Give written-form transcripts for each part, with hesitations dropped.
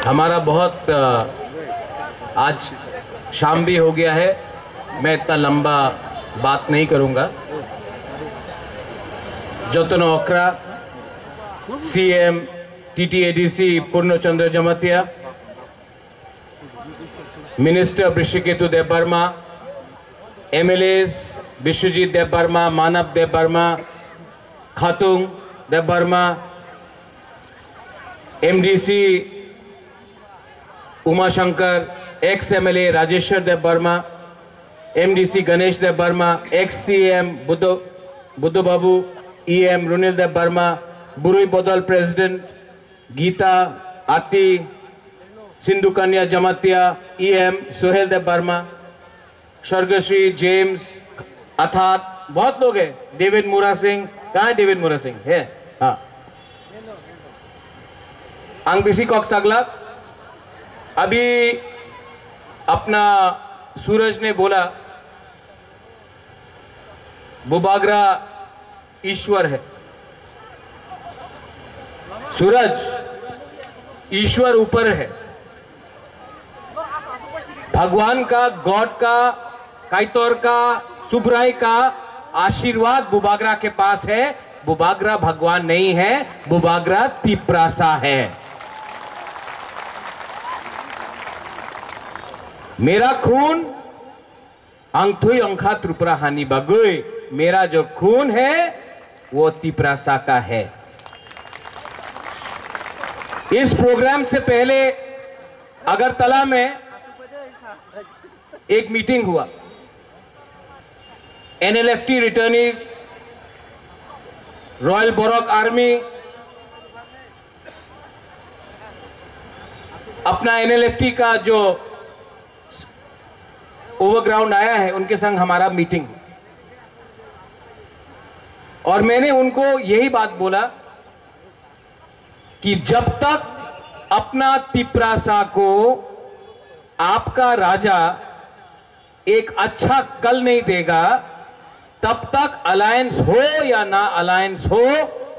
हमारा बहुत आज शाम भी हो गया है, मैं इतना लंबा बात नहीं करूंगा। जतन ओकरा CM TTADC Purnachandra Jamatia, minister Rishiketu Debbarma, MLAs Biswajit Debbarma, Manab Debbarma, Khatung Debbarma, MDC Umashankar, ex MLA Rajeshwar Debbarma, MDC Ganesh Debbarma, ex CM Buddhu Babu, EM रुनिल Debbarma, बुरुई बदल प्रेसिडेंट गीता आती, सिंधु कन्या जमातिया, ईएम सोहेल देबबर्मा, स्वर्गश्री जेम्स अर्थात बहुत लोग हैं, डेविड मुरा सिंह, कहाँ है डेविड मुरा सिंह? है, हाँ, आंगबिसी कॉक्स अगला। अभी अपना सूरज ने बोला बुबागरा ईश्वर है। सूरज ईश्वर ऊपर है, भगवान का, गॉड का, काइतौर का, सुब्राई का आशीर्वाद बुबागरा के पास है। बुबागरा भगवान नहीं है, बुबागरा तिप्रासा है। मेरा खून अंगथुई अंखा त्रिपुरा हानि बगुई, मेरा जो खून है वो तिप्रासा का है। इस प्रोग्राम से पहले अगरतला में एक मीटिंग हुआ, NLFT returnees, royal Borok army, अपना एनएलएफटी का जो ओवरग्राउंड आया है उनके संग हमारा मीटिंग, और मैंने उनको यही बात बोला कि जब तक अपना तिप्रासा को आपका राजा एक अच्छा कल नहीं देगा, तब तक अलायंस हो या ना अलायंस हो,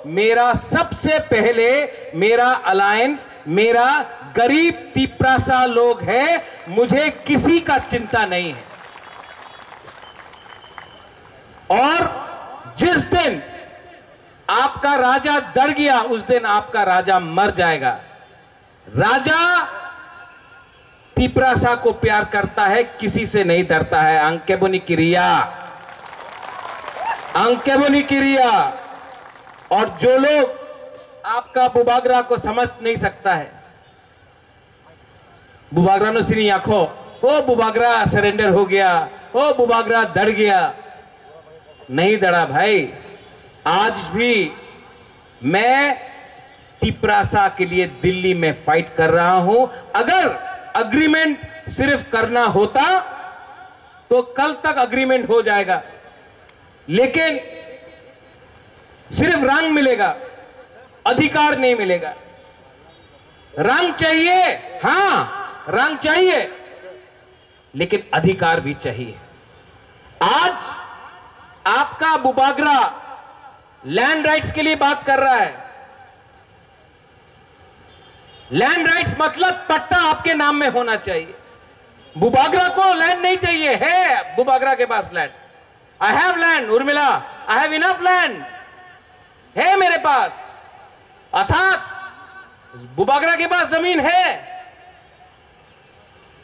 मेरा सबसे पहले मेरा अलायंस मेरा गरीब तिप्रासा लोग है, मुझे किसी का चिंता नहीं है। और जिस दिन आपका राजा डर गया उस दिन आपका राजा मर जाएगा। राजा तिप्रासा को प्यार करता है, किसी से नहीं डरता है। अंकेबुनी क्रिया, अंकेबुनी क्रिया। और जो लोग आपका बुबागरा को समझ नहीं सकता है, बुबागरा नो सिनी आंखो, ओ बुबागरा सरेंडर हो गया, ओ बुबागरा डर गया। नहीं डरा भाई, आज भी मैं तिप्रासा के लिए दिल्ली में फाइट कर रहा हूं। अगर अग्रीमेंट सिर्फ करना होता तो कल तक अग्रीमेंट हो जाएगा, लेकिन सिर्फ रंग मिलेगा, अधिकार नहीं मिलेगा। रंग चाहिए, हां रंग चाहिए, लेकिन अधिकार भी चाहिए। आज आपका बुबागरा लैंड राइट्स के लिए बात कर रहा है। लैंड राइट्स मतलब पट्टा आपके नाम में होना चाहिए। बुबागरा को लैंड नहीं चाहिए, है बुबागरा के पास land. I have land Urmila, I have enough land, है मेरे पास। अर्थात बुबागरा के पास जमीन है,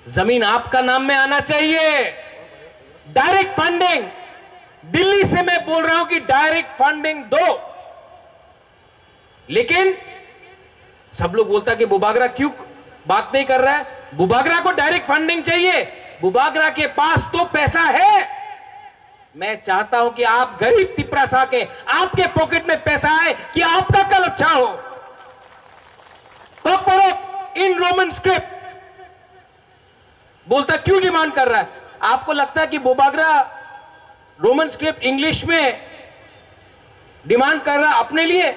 जमीन आपका नाम में आना चाहिए। डायरेक्ट फंडिंग, दिल्ली से मैं बोल रहा हूं कि डायरेक्ट फंडिंग दो। लेकिन सब लोग बोलता कि बुबागरा क्यों बात नहीं कर रहा है। बुबागरा को डायरेक्ट फंडिंग चाहिए, बुबागरा के पास तो पैसा है। मैं चाहता हूं कि आप गरीब तिप्रासा के, आपके पॉकेट में पैसा आए कि आपका कल अच्छा हो। इन रोमन स्क्रिप्ट बोलता क्यों डिमांड कर रहा है? आपको लगता है कि बुबागरा रोमन स्क्रिप्ट इंग्लिश में डिमांड कर रहा है अपने लिए?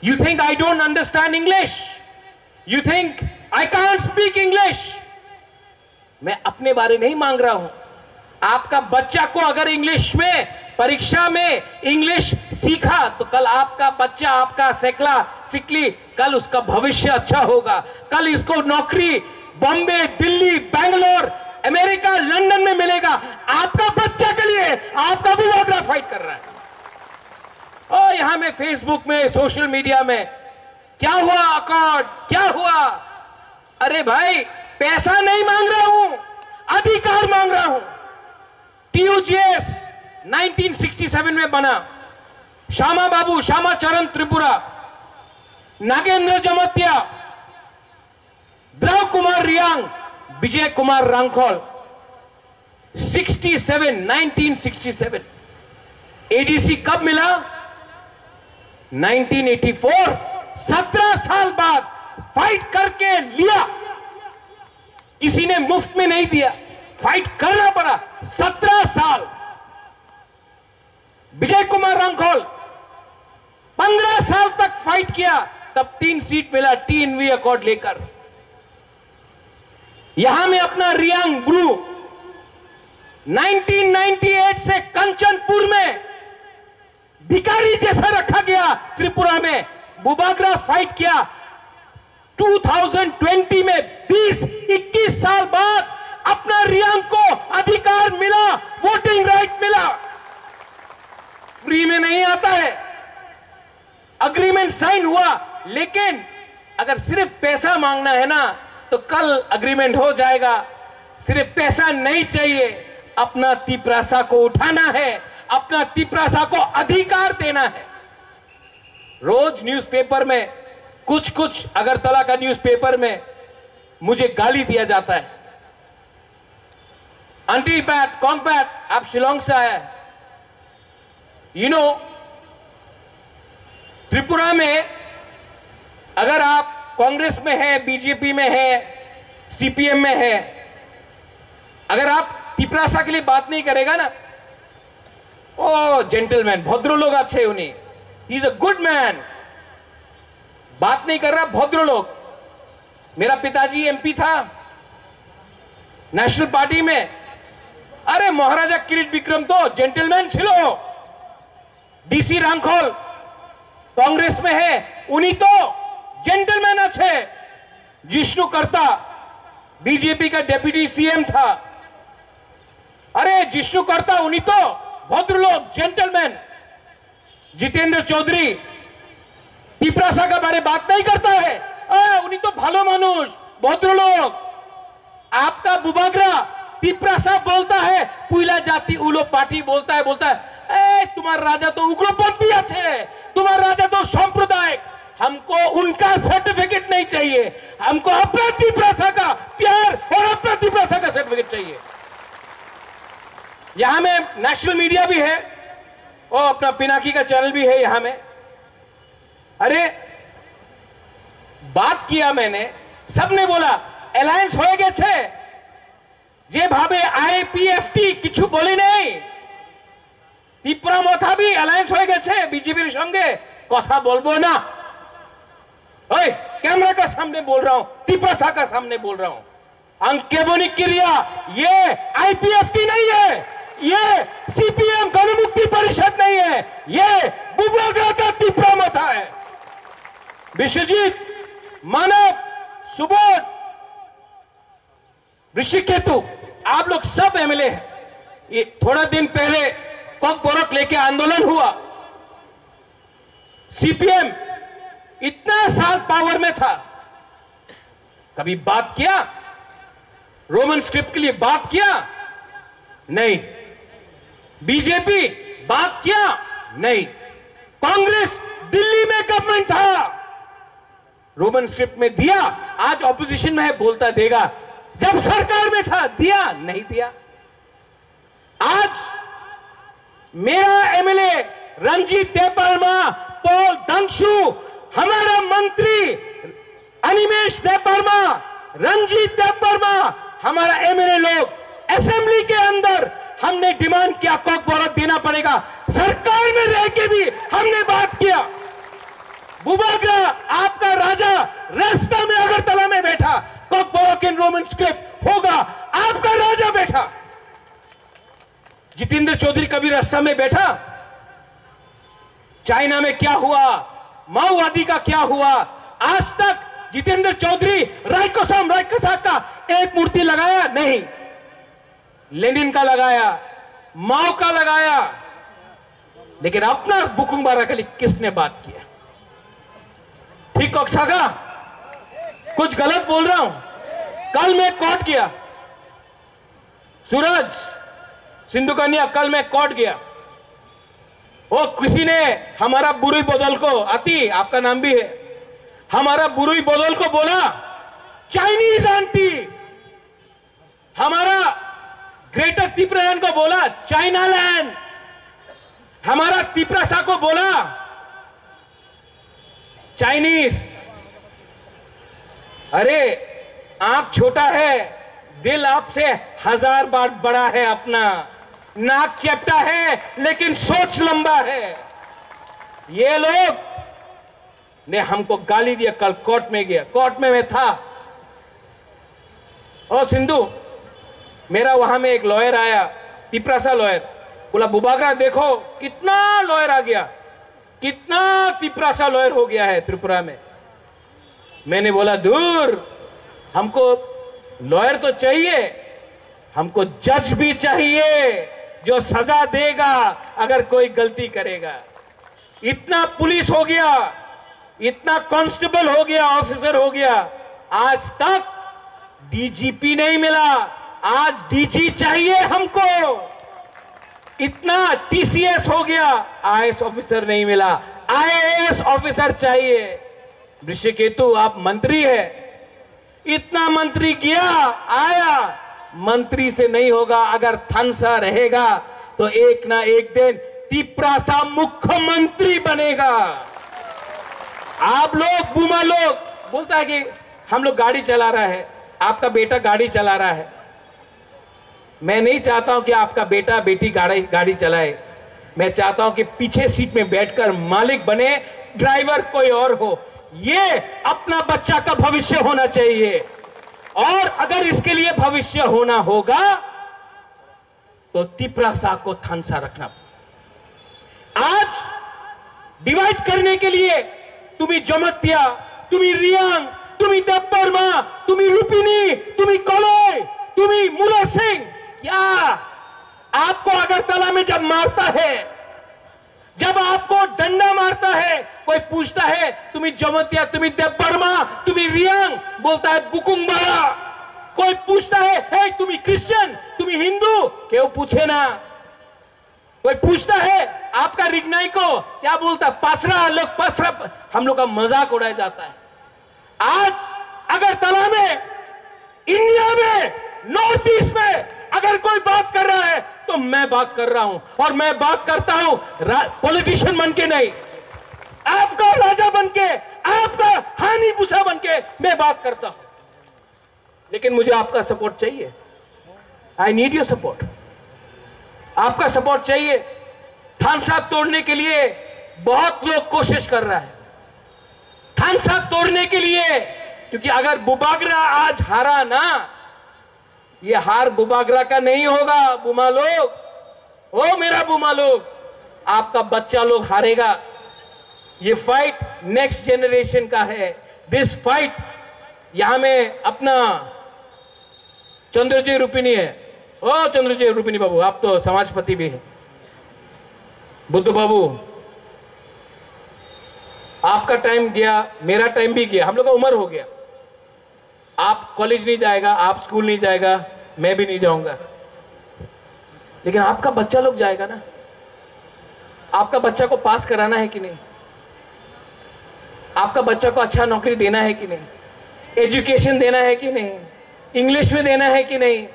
You think I don't understand English? You think I can't speak English? मैं अपने बारे नहीं मांग रहा हूं। आपका बच्चा को अगर इंग्लिश में परीक्षा में इंग्लिश सीखा तो कल आपका बच्चा, आपका सेकला सिकली, कल उसका भविष्य अच्छा होगा। कल इसको नौकरी बॉम्बे, दिल्ली, बैंगलोर, अमेरिका, लंदन में मिलेगा। आपका बच्चा के लिए आपका बुबागरा फाइट कर रहा है। और यहां में फेसबुक में, सोशल मीडिया में क्या हुआ अकॉर्ड, क्या हुआ? अरे भाई, पैसा नहीं मांग रहा हूं, अधिकार मांग रहा हूं। TUGS 1967 में बना। श्यामा बाबू, श्यामा चरण त्रिपुरा, नागेंद्र जमत्या, द्रव कुमार रियांग, विजय कुमार रांखोल, 1967। ADC कब मिला? 1984। 17 साल बाद फाइट करके लिया। किसी ने मुफ्त में नहीं दिया, फाइट करना पड़ा। 17 साल। विजय कुमार रांखोल 15 साल तक फाइट किया, तब 3 सीट मिला TNV अकॉर्ड लेकर। यहां में अपना रियांग ब्रू 1998 से कंचनपुर में भिखारी जैसा रखा गया। त्रिपुरा में बुबागरा फाइट किया। 2020 में 20-21 साल बाद अपना रियांग को अधिकार मिला, वोटिंग राइट मिला। फ्री में नहीं आता है। अग्रीमेंट साइन हुआ, लेकिन अगर सिर्फ पैसा मांगना है ना तो कल अग्रीमेंट हो जाएगा। सिर्फ पैसा नहीं चाहिए, अपना तिपरासा को उठाना है, अपना तिपरासा को अधिकार देना है। रोज न्यूज़पेपर में कुछ अगरतला का न्यूज़पेपर में मुझे गाली दिया जाता है। अंटी पैट, कॉम्पैट, आप शिलोंग से आया है। त्रिपुरा में अगर आप कांग्रेस में है, बीजेपी में है, CPM में है, अगर आप तिपरासा के लिए बात नहीं करेगा ना, ओ जेंटलमैन, भद्र लोग अच्छे उन्हें, he is a good man, बात नहीं कर रहा भद्र लोग। मेरा पिताजी MP था नेशनल पार्टी में। अरे महाराजा किरीट विक्रम तो जेंटलमैन छिलो। DC रांखोल कांग्रेस में है, उन्हीं तो जेंटलमैन अच्छे। जिष्णु करता बीजेपी का डेप्यूटी CM था। अरे जिष्णु करता उन्हीं तो भद्र लोग, जेंटलमैन। जितेंद्र चौधरी तिपरासा का बारे बात नहीं करता है, उन्हीं तो भालो मानुष, भद्र लोग। आपका बुबागरा तिपरासा बोलता है, पुइला जाति उलो पार्टी बोलता है तुम्हारा राजा तो उग्रपंथी है, तुम्हारा राजा तो सांप्रदायिक। हमको उनका सर्टिफिकेट नहीं चाहिए, हमको अपना तिपरासा का प्यार और अपना तिपरासा का सर्टिफिकेट चाहिए। यहां में नेशनल मीडिया भी है और अपना पिनाकी का चैनल भी है यहां में। अरे बात किया मैंने, सबने बोला अलायंस हो गए छे, जे भावे IPFT किछु बोली नहीं। त्रिपुरा मथा भी अलायंस हो गए छे बीजेपी संगे, कथा बोलबो ना। ओए, कैमरा का सामने बोल रहा हूं, तिपरासा का सामने बोल रहा हूं। अंकेबोनिक क्रिया ये IPFT नहीं है, ये CPM गणमुक्ति परिषद नहीं है, ये बुबागरा का तिपरा मथा है। विश्वजीत, मानव, सुबोध, ऋषिकेतु, आप लोग सब MLA हैं। ये थोड़ा दिन पहले कोक बोरक लेके आंदोलन हुआ। CPM इतना साल पावर में था, कभी बात किया? रोमन स्क्रिप्ट के लिए बात किया? नहीं। बीजेपी बात किया? नहीं। कांग्रेस दिल्ली में गवर्नमेंट था, रोमन स्क्रिप्ट में दिया। आज ऑपोजिशन में है, बोलता देगा। जब सरकार में था दिया? नहीं दिया। आज मेरा MLA रंजीत देबबर्मा, पॉल दंशु, हमारा मंत्री अनिमेश देबबर्मा, रंजीत देबबर्मा, हमारा MLA लोग असेंबली के अंदर हमने डिमांड किया कोक बोरक देना पड़ेगा। सरकार में रह के भी हमने बात किया। बुबागरा आपका राजा रास्ता में अगरतला में बैठा, कोक बोरक इन रोमन स्क्रिप्ट होगा, आपका राजा बैठा। जितेंद्र चौधरी कभी रास्ता में बैठा? चाइना में क्या हुआ, माओवादी का क्या हुआ, आज तक जितेंद्र चौधरी रायकोसा का एक मूर्ति लगाया नहीं। लेनिन का लगाया, माओ का लगाया, लेकिन अपना बुकुंग बारा के लिए किसने बात किया? ठीक कोक्सागा, कुछ गलत बोल रहा हूं? कल मैं कोर्ट गया, सूरज सिंधु कन्या, कल मैं कोर्ट गया। वो किसी ने हमारा बुरुई बदल को, आती आपका नाम भी है, हमारा बुरुई बदल को बोला चाइनीज आंटी, हमारा ग्रेटर तिप्रायन को बोला चाइना लैंड, हमारा तिप्रासा को बोला चाइनीज। अरे आंख छोटा है, दिल आपसे 1000 बार बड़ा है अपना, नाक चैप्टा है लेकिन सोच लंबा है। ये लोग ने हमको गाली दिया। कल कोर्ट में गया, कोर्ट में मैं था। और सिंधु, मेरा वहां में एक लॉयर आया, तिप्रासा लॉयर, बोला बुबागरा देखो कितना लॉयर आ गया, कितना तिप्रासा लॉयर हो गया है त्रिपुरा में। मैंने बोला दूर, हमको लॉयर तो चाहिए, हमको जज भी चाहिए जो सजा देगा अगर कोई गलती करेगा। इतना पुलिस हो गया, इतना कांस्टेबल हो गया, ऑफिसर हो गया, आज तक डीजीपी नहीं मिला, आज डीजी चाहिए हमको। इतना टीसीएस हो गया, आईएएस ऑफिसर नहीं मिला, आईएएस ऑफिसर चाहिए। ऋषिकेतु आप मंत्री है, इतना मंत्री गया आया, मंत्री से नहीं होगा। अगर थानसा रहेगा तो एक ना एक दिन तिप्रासा मुख्यमंत्री बनेगा। आप लोग बुमा लोग बोलता है कि हम लोग गाड़ी चला रहा है, आपका बेटा गाड़ी चला रहा है। मैं नहीं चाहता हूं कि आपका बेटा बेटी गाड़ी चलाए, मैं चाहता हूं कि पीछे सीट में बैठकर मालिक बने, ड्राइवर कोई और हो। ये अपना बच्चा का भविष्य होना चाहिए, और अगर इसके लिए भविष्य होना होगा तो तिप्रासा को थानसा रखना। आज डिवाइड करने के लिए तुम्ही जमत्या, तुम्ही रियांग, तुम्ही देवबर्मा, तुम्ही लुपिनी, तुम्ही कलोय, तुम्ही मुला सिंह, क्या आपको अगरतला में जब मारता है, जब आपको डंडा मारता है, कोई पूछता है तुम्ही जमत्या, तुम्ही देवबर्मा, तुम्ही रियांग, बोलता है बुकुंग बारा। कोई पूछता है हे तुम्ही क्रिश्चियन, तुम्ही हिंदू, क्यों पूछे ना। कोई पूछता है आपका रिगनाई को, क्या बोलता पासरा, लोग पासरा, हम लोग का मजाक उड़ाया जाता है। आज अगरतला में, इंडिया में, नॉर्थ ईस्ट में अगर कोई बात कर रहा है तो मैं बात कर रहा हूं, और मैं बात करता हूं पॉलिटिशियन बन के नहीं, आपका राजा बन के, आपका हानि भूसा बन के मैं बात करता हूं। लेकिन मुझे आपका सपोर्ट चाहिए, आई नीड योर सपोर्ट, आपका सपोर्ट चाहिए। थानसा तोड़ने के लिए बहुत लोग कोशिश कर रहा है, थानसा तोड़ने के लिए, क्योंकि अगर बुबागरा आज हारा ना, ये हार बुबागरा का नहीं होगा। बुमा लोग, ओ मेरा बुमा लोग, आपका बच्चा लोग हारेगा। ये फाइट नेक्स्ट जनरेशन का है। दिस फाइट, यहां में अपना चंद्रजी रूपिनी है। ओ चंद्रजी रूपिनी बाबू, आप तो समाजपति भी हैं। बुद्ध बाबू, आपका टाइम गया, मेरा टाइम भी गया, हम लोग का उम्र हो गया। आप कॉलेज नहीं जाएगा, आप स्कूल नहीं जाएगा, मैं भी नहीं जाऊंगा, लेकिन आपका बच्चा लोग जाएगा ना। आपका बच्चा को पास कराना है कि नहीं, आपका बच्चा को अच्छा नौकरी देना है कि नहीं, एजुकेशन देना है कि नहीं, इंग्लिश में देना है कि नहीं।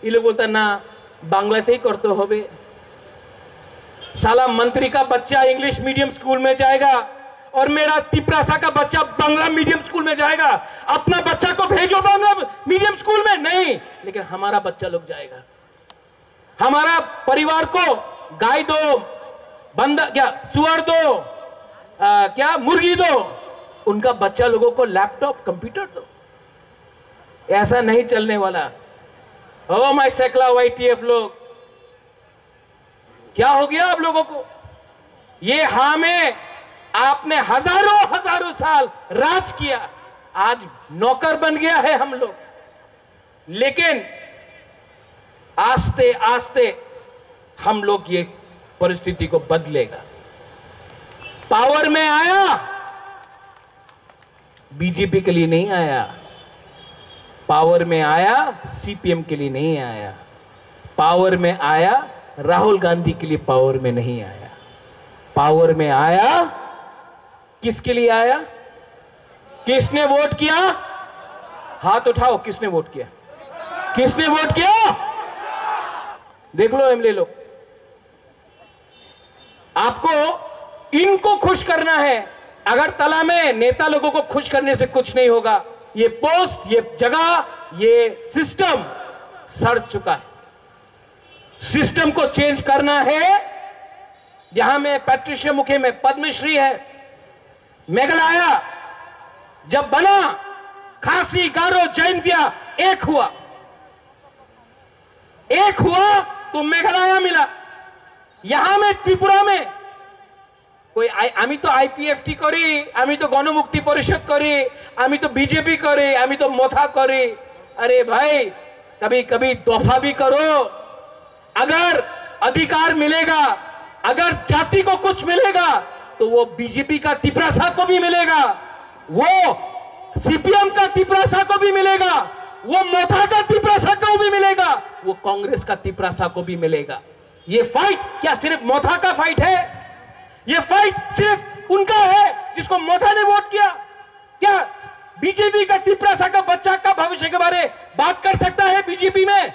ये लोग बोलता ना बांग्लाते ही करते हो बे। साला मंत्री का बच्चा इंग्लिश मीडियम स्कूल में जाएगा और मेरा तिप्रासा का बच्चा बांग्ला मीडियम स्कूल में जाएगा। अपना बच्चा को भेजो बांग्ला मीडियम स्कूल में नहीं, लेकिन हमारा बच्चा लोग जाएगा। हमारा परिवार को गाय दो, बंदा क्या सुअर दो, क्या मुर्गी दो, उनका बच्चा लोगों को लैपटॉप कंप्यूटर दो। ऐसा नहीं चलने वाला। ओ माय सेकला वाईटीएफ लोग, क्या हो गया आप लोगों को? ये हाँ में आपने हजारों हजारों साल राज किया, आज नौकर बन गया है हम लोग। लेकिन आस्ते आस्ते हम लोग ये परिस्थिति को बदलेगा। पावर में आया बीजेपी के लिए नहीं आया, पावर में आया सीपीएम के लिए नहीं आया, पावर में आया राहुल गांधी के लिए पावर में नहीं आया, पावर में आया किसके लिए आया? किसने वोट किया? हाथ उठाओ, किसने वोट किया? किसने वोट किया? देख लो एमएलए लोग। आपको इनको खुश करना है। अगरतला में नेता लोगों को खुश करने से कुछ नहीं होगा। ये पोस्ट, ये जगह, ये सिस्टम सड़ चुका है। सिस्टम को चेंज करना है। यहां में पैट्रिशिया मुखे में पद्मश्री है। मेघालय जब बना, खासी, गारो, जैंतिया एक हुआ तो मेघालय मिला। यहां में त्रिपुरा में कोई आमी तो आईपीएफटी करी, आमी तो गणमुक्ति परिषद करी, आमी तो बीजेपी करी, आमी तो मोथा करी। अरे भाई, कभी कभी तोहफा भी करो। अगर अधिकार मिलेगा, अगर जाति को कुछ मिलेगा तो वो बीजेपी का तिपरासा को भी मिलेगा, वो सीपीएम का तिपरासा को भी मिलेगा, वो मोथा का तिपरासा को भी मिलेगा, वो कांग्रेस का तिपरासा को भी मिलेगा। ये फाइट क्या सिर्फ मोथा का फाइट है? ये फाइट सिर्फ उनका है जिसको मोथा ने वोट किया? क्या बीजेपी का तिपरासा का बच्चा का भविष्य के बारे बात कर सकता है बीजेपी में?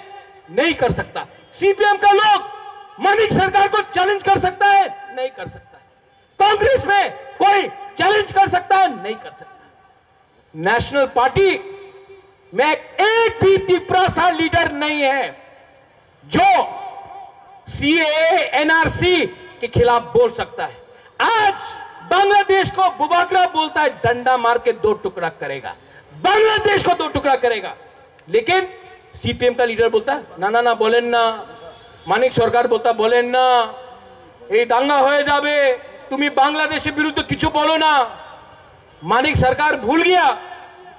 नहीं कर सकता। सीपीएम का लोग मानिक सरकार को चैलेंज कर सकता है? नहीं कर सकता। कांग्रेस में कोई चैलेंज कर सकता है? नहीं कर सकता। नेशनल पार्टी में एक भी तिपरासा लीडर नहीं है जो सीएए, एनआरसी के खिलाफ बोल सकता है। आज बांग्लादेश को बुबागरा बोलता है, डंडा मार के दो टुकड़ा करेगा, बांग्लादेश को दो टुकड़ा करेगा। लेकिन सीपीएम का लीडर बोलता है ना ना ना, बोलें ना। मानिक सरकार बोलता बोलें ना, ये दांगा हो जाबे, तुम्हें बांग्लादेश विरुद्ध किचु बोलो ना। मानिक सरकार भूल गया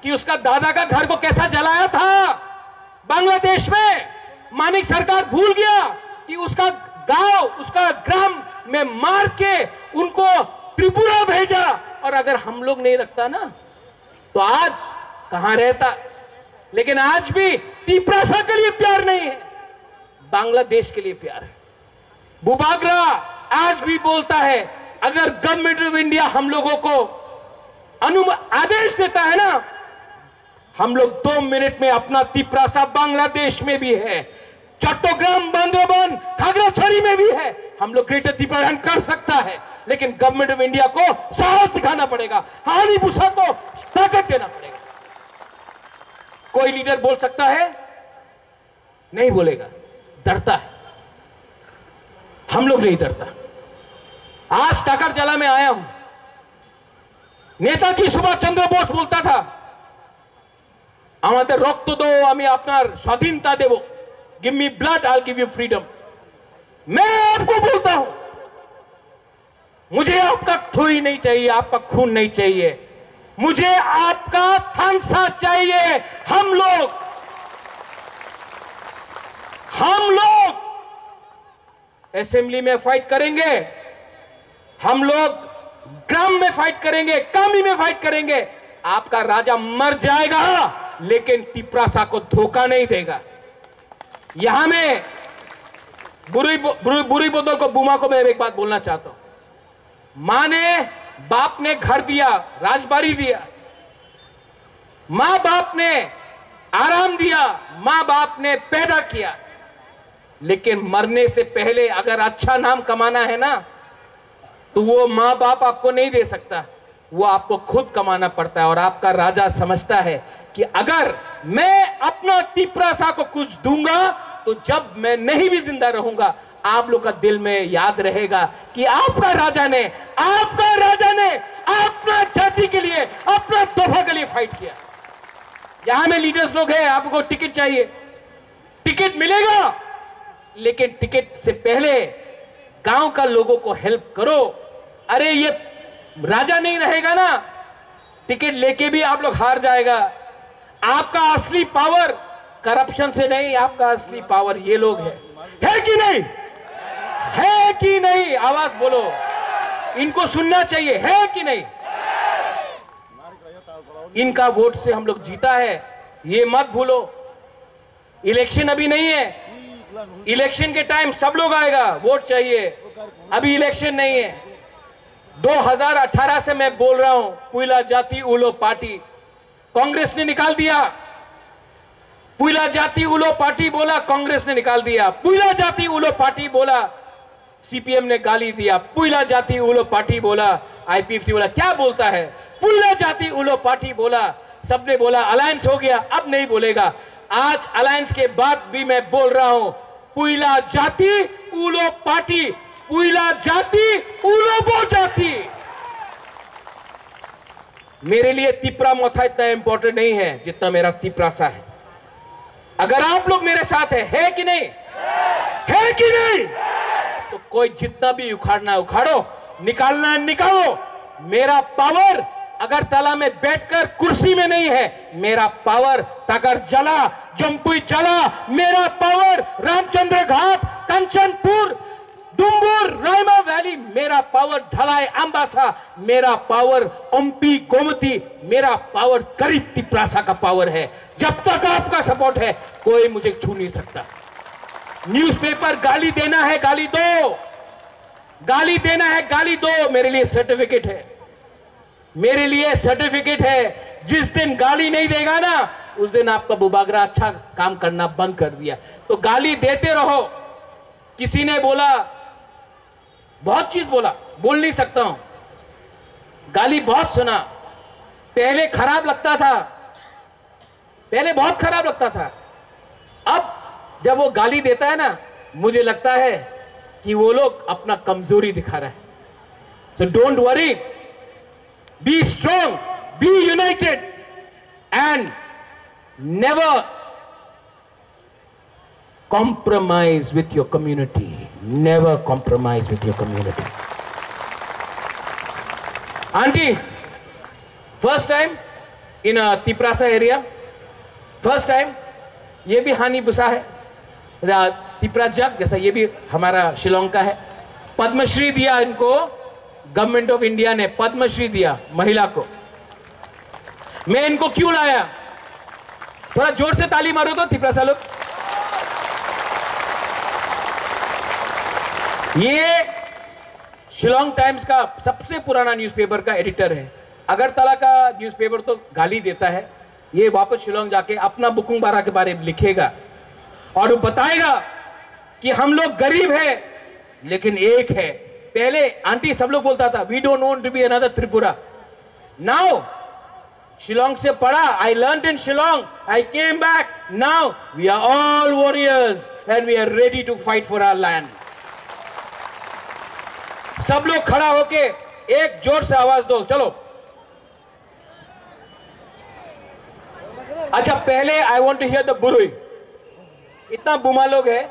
कि उसका दादा का घर को कैसा जलाया था बांग्लादेश में। मानिक सरकार भूल गया कि उसका गांव, उसका ग्राम में मार के उनको त्रिपुरा भेजा। और अगर हम लोग नहीं रखता ना तो आज कहां रहता। लेकिन आज भी तिपरासा के लिए प्यार नहीं है, बांग्लादेश के लिए प्यार है। बुबागरा आज भी बोलता है, अगर गवर्नमेंट ऑफ इंडिया हम लोगों को आदेश देता है ना, हम लोग 2 मिनट में अपना तिपरासा बांग्लादेश में भी है, चट्टोग्राम, बांद्राबन, खागड़ाछड़ी में भी है। हम लोग ग्रेटर त्रिपुरान कर सकता है, लेकिन गवर्नमेंट ऑफ इंडिया को साहस दिखाना पड़ेगा, हानि भूसा को ताकत देना पड़ेगा। कोई लीडर बोल सकता है? नहीं बोलेगा, डरता है। हम लोग नहीं डरता। आज टाकरजला में आया हूं, नेताजी सुभाष चंद्र बोस बोलता था, আমাদের রক্ত দাও আমি আপনার স্বাধীনতা দেব, give me blood I give you freedom. मैं आपको बोलता हूं, मुझे आपका थोड़ी नहीं चाहिए, आपका खून नहीं चाहिए, मुझे आपका थांसा चाहिए। हम लोग असेंबली में फाइट करेंगे, हम लोग ग्राम में फाइट करेंगे, कामी में फाइट करेंगे। आपका राजा मर जाएगा लेकिन तिपरासा को धोखा नहीं देगा। यहां में बुरी बोतल को बुमा को मैं एक बात बोलना चाहता हूं। मां ने बाप ने घर दिया, राजबाड़ी दिया, मां बाप ने आराम दिया, मां बाप ने पैदा किया, लेकिन मरने से पहले अगर अच्छा नाम कमाना है ना तो वो मां बाप आपको नहीं दे सकता, वो आपको खुद कमाना पड़ता है। और आपका राजा समझता है कि अगर मैं अपना तिपरासा को कुछ दूंगा तो जब मैं नहीं भी जिंदा रहूंगा, आप लोग का दिल में याद रहेगा कि आपका राजा ने अपना जाति के लिए, अपना तोहफा के लिए फाइट किया। यहां में लीडर्स लोग हैं, आपको टिकट चाहिए, टिकट मिलेगा, लेकिन टिकट से पहले गांव का लोगों को हेल्प करो, अरे ये राजा नहीं रहेगा ना, टिकट लेके भी आप लोग हार जाएगा। आपका असली पावर करप्शन से नहीं, आपका असली पावर ये लोग है कि नहीं? है कि नहीं? आवाज बोलो, इनको सुनना चाहिए, है कि नहीं? इनका वोट से हम लोग जीता है, ये मत भूलो। इलेक्शन अभी नहीं है, इलेक्शन के टाइम सब लोग आएगा, वोट चाहिए। अभी इलेक्शन नहीं है। 2018 से मैं बोल रहा हूं, पुइला जाति उलो पार्टी कांग्रेस ने निकाल दिया। पुइला जाति उलो पार्टी बोला, कांग्रेस ने निकाल दिया। पुइला जाति उलो पार्टी बोला, सीपीएम ने गाली दिया। पुइला जाति उलो पार्टी बोला, आईपीएफटी बोला। क्या बोलता है? पुइला जाति उलो पार्टी बोला, सबने बोला अलायंस हो गया, अब नहीं बोलेगा। आज अलायंस के बाद भी मैं बोल रहा हूं, पुइला जाति उलो पार्टी, पुइला जाति उलो बो जाति। मेरे लिए तिपरा मोथा इतना इंपॉर्टेंट नहीं है जितना मेरा तिपरासा है। अगर आप लोग मेरे साथ है कि नहीं? है कि नहीं? तो कोई जितना भी उखाड़ना उखाड़ो, निकालना है निकालो। मेरा पावर अगरतला में बैठकर कुर्सी में नहीं है, मेरा पावर टाकर जला, जमपुई जला, मेरा पावर रामचंद्र घाट, कंचनपुर, डुम्बुर, रायमा वैली, मेरा पावर ढलाई अंबासा, मेरा पावर ओमपी गोमती, मेरा पावर करीब तिपरासा का पावर है। जब तक आपका सपोर्ट है कोई मुझे छू नहीं सकता। न्यूज़पेपर गाली देना है गाली दो, गाली देना है गाली दो। मेरे लिए सर्टिफिकेट है, मेरे लिए सर्टिफिकेट है। जिस दिन गाली नहीं देगा ना, उस दिन आपका बुबागरा अच्छा काम करना बंद कर दिया। तो गाली देते रहो। किसी ने बोला, बहुत चीज बोला, बोल नहीं सकता हूं, गाली बहुत सुना। पहले खराब लगता था, पहले बहुत खराब लगता था। अब जब वो गाली देता है ना, मुझे लगता है कि वो लोग अपना कमजोरी दिखा रहा है। So don't worry, be strong, be united and never compromise with your community. Never compromise with your community. Auntie, first time in a Tiprasa area, first time, ये भी हानि बुसा है, तिपरा जग जैसा ये भी हमारा शिलोंग का है। पद्मश्री दिया इनको, गवर्नमेंट ऑफ इंडिया ने पद्मश्री दिया महिला को। मैं इनको क्यों लाया? थोड़ा जोर से ताली मारो तो तिपरासा लोग। ये शिलोंग टाइम्स का सबसे पुराना न्यूज़पेपर का एडिटर है। अगरतला का न्यूज़पेपर तो गाली देता है, ये वापस शिलोंग जाके अपना बुकुंग बारा के बारे में लिखेगा और वो बताएगा कि हम लोग गरीब है लेकिन एक है। पहले आंटी सब लोग बोलता था, we don't want to be another Tripura. Now Shillong से पढ़ा, I learned in Shillong, I came back, now we are all warriors and we are ready to fight for our land. सब लोग खड़ा होके एक जोर से आवाज दो, चलो। अच्छा, पहले I want to hear the बुरुई। इतना बुमा लोग है,